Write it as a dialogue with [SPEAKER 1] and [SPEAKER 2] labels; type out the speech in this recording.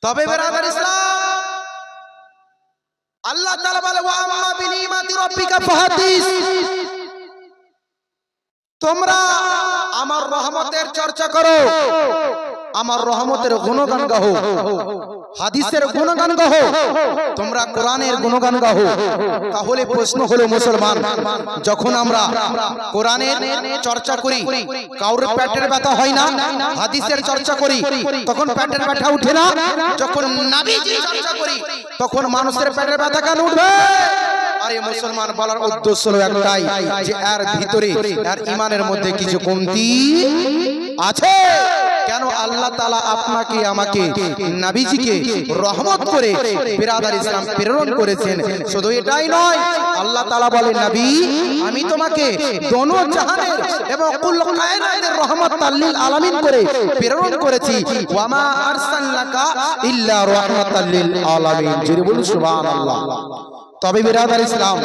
[SPEAKER 1] তবে বেরাদার ইসলাম, আল্লাহ তাআলা বলে ওয়া আম্মা বিনিমাতি রাব্বিকা ফাহাদিস, তোমরা আমার রহমতের চর্চা করো, আমার রহমতের গুণগান গাও, হাদিসের গুণগান গাও, তোমরা কোরআনের গুণগান গাও। তাহলে প্রশ্ন হলো মুসলমান, যখন আমরা কোরআনের চর্চা করি কাউর পেটের ব্যথা হয় না? হাদিসের চর্চা করি তখন পেটের ব্যথা উঠে না? যখন নবীজির চর্চা করি তখন মানুষের পেটের ব্যথা কেন উঠবে? আরে মুসলমান, বলার উদ্দেশ্য হলো একটাই, যে এর ভিতরে এর ঈমানের মধ্যে কিছু কমতি আছে। কেন আল্লাহ তাআলা আপনাকে আমাকে নবীজিকে রহমত করে বিরাদার ইসলাম প্রেরণ করেছেন। শুধু এটাই নয়, আল্লাহ তাআলা বলেন নবী আমি তোমাকে দোনো জাহানের এবং কুল কায়নাতের রহমাতাল লিল আলামিন করে প্রেরণ করেছি। ওয়া মা আরসালনাকা ইল্লা রাহমাতাল লিল আলামিন। জোরে বলুন সুবহানাল্লাহ। তবে বিরাদার ইসলাম,